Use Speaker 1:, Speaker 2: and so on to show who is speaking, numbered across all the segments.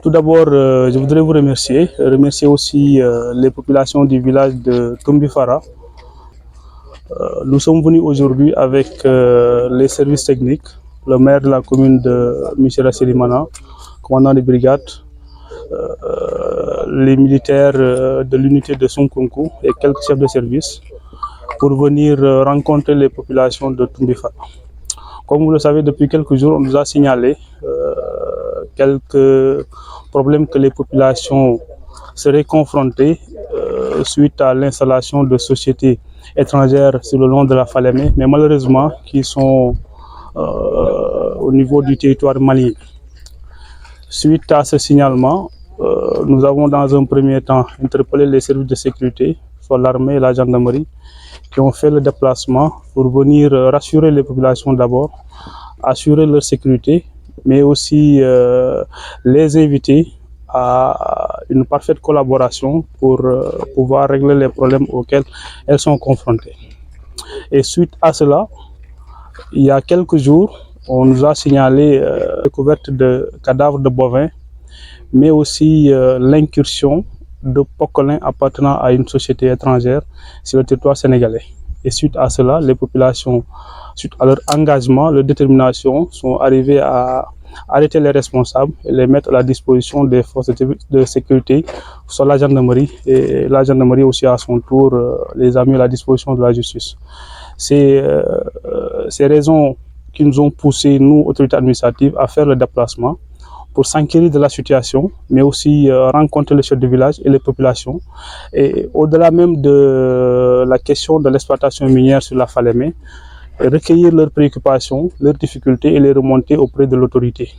Speaker 1: Tout d'abord, je voudrais vous remercier aussi les populations du village de Tumbifara. Nous sommes venus aujourd'hui avec les services techniques, le maire de la commune de Michel Selimana, commandant de brigade, les militaires de l'unité de Sonkonkou et quelques chefs de service pour venir rencontrer les populations de Tumbifara. Comme vous le savez, depuis quelques jours, on nous a signalé quelques problèmes que les populations seraient confrontées suite à l'installation de sociétés étrangères sur le long de la Falémé, mais malheureusement qui sont au niveau du territoire malien. Suite à ce signalement, nous avons dans un premier temps interpellé les services de sécurité, soit l'armée et la gendarmerie, qui ont fait le déplacement pour venir rassurer les populations d'abord, assurer leur sécurité, mais aussi les inviter à une parfaite collaboration pour pouvoir régler les problèmes auxquels elles sont confrontées. Et suite à cela, il y a quelques jours, on nous a signalé la découverte de cadavres de bovins, mais aussi l'incursion de pocolins appartenant à une société étrangère sur le territoire sénégalais. Et suite à cela, les populations, suite à leur engagement, leur détermination, sont arrivées à arrêter les responsables et les mettre à la disposition des forces de sécurité, soit la gendarmerie, et la gendarmerie aussi à son tour les a mis à la disposition de la justice. C'est ces raisons qui nous ont poussé, nous, autorités administratives, à faire le déplacement pour s'enquérir de la situation, mais aussi rencontrer les chefs de village et les populations. Et au-delà même de la question de l'exploitation minière sur la Falémé, recueillir leurs préoccupations, leurs difficultés et les remonter auprès de l'autorité.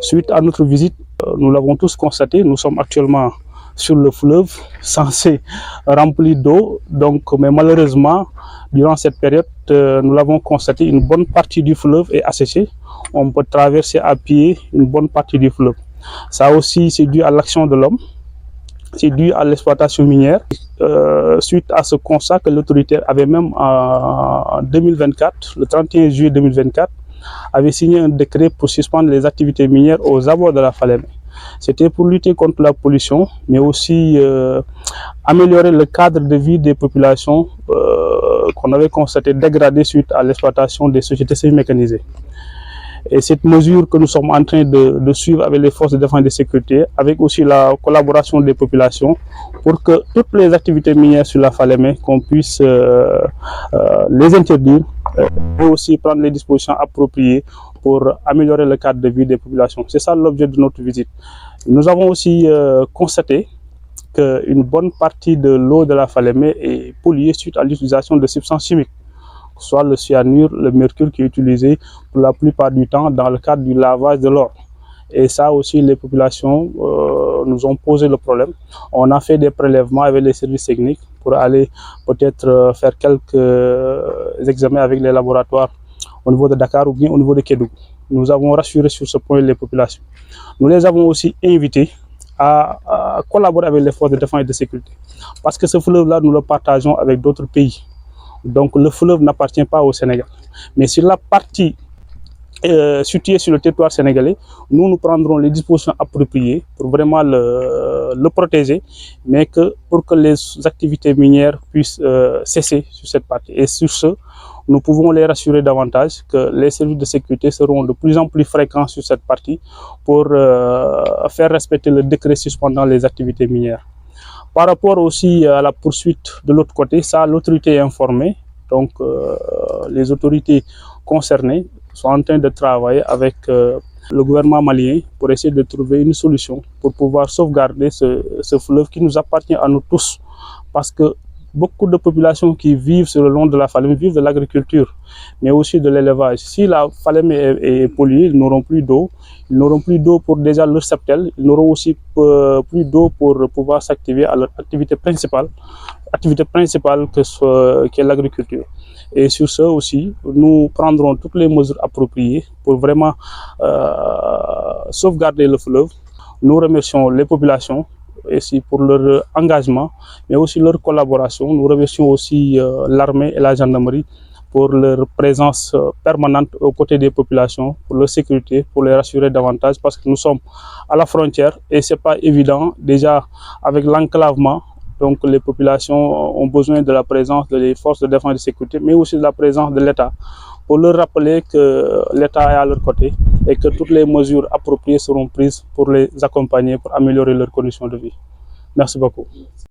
Speaker 1: Suite à notre visite, nous l'avons tous constaté, nous sommes actuellement sur le fleuve censé rempli d'eau, mais malheureusement, durant cette période, nous l'avons constaté, une bonne partie du fleuve est asséchée. On peut traverser à pied une bonne partie du fleuve. Ça aussi, c'est dû à l'action de l'homme, c'est dû à l'exploitation minière. Suite à ce constat que l'autorité avait même en 2024, le 31 juillet 2024, avait signé un décret pour suspendre les activités minières aux abords de la Falémé. C'était pour lutter contre la pollution, mais aussi améliorer le cadre de vie des populations qu'on avait constaté dégradées suite à l'exploitation des sociétés semi-mécanisées. Et cette mesure que nous sommes en train de suivre avec les forces de défense et de sécurité, avec aussi la collaboration des populations, pour que toutes les activités minières sur la Falémé, qu'on puisse les interdire, et aussi prendre les dispositions appropriées pour améliorer le cadre de vie des populations. C'est ça l'objet de notre visite. Nous avons aussi constaté qu'une bonne partie de l'eau de la Falémé est polluée suite à l'utilisation de substances chimiques, soit le cyanure, le mercure qui est utilisé pour la plupart du temps dans le cadre du lavage de l'or. Et ça aussi, les populations nous ont posé le problème. On a fait des prélèvements avec les services techniques pour aller peut-être faire quelques examens avec les laboratoires au niveau de Dakar ou bien au niveau de Kédougou. Nous avons rassuré sur ce point les populations. Nous les avons aussi invités à collaborer avec les forces de défense et de sécurité. Parce que ce fleuve-là, nous le partageons avec d'autres pays. Donc le fleuve n'appartient pas au Sénégal. Mais sur la partie située sur le territoire sénégalais, nous prendrons les dispositions appropriées pour vraiment le protéger, mais pour que les activités minières puissent cesser sur cette partie. Et sur ce, nous pouvons les rassurer davantage que les services de sécurité seront de plus en plus fréquents sur cette partie pour faire respecter le décret suspendant les activités minières. Par rapport aussi à la poursuite de l'autre côté, ça, l'autorité est informée. Donc, les autorités concernées sont en train de travailler avec le gouvernement malien pour essayer de trouver une solution pour pouvoir sauvegarder ce fleuve qui nous appartient à nous tous. Parce que beaucoup de populations qui vivent sur le long de la Falémé vivent de l'agriculture, mais aussi de l'élevage. Si la Falémé est polluée, ils n'auront plus d'eau. Ils n'auront plus d'eau pour déjà leur septel. Ils n'auront aussi plus d'eau pour pouvoir s'activer à leur activité principale qui est l'agriculture. Et sur ce aussi, nous prendrons toutes les mesures appropriées pour vraiment sauvegarder le fleuve. Nous remercions les populations aussi pour leur engagement, mais aussi leur collaboration. Nous remercions aussi l'armée et la gendarmerie pour leur présence permanente aux côtés des populations, pour leur sécurité, pour les rassurer davantage, parce que nous sommes à la frontière et ce n'est pas évident. Déjà, avec l'enclavement, donc les populations ont besoin de la présence des forces de défense et de sécurité, mais aussi de la présence de l'État, pour leur rappeler que l'État est à leur côté et que toutes les mesures appropriées seront prises pour les accompagner, pour améliorer leurs conditions de vie. Merci beaucoup.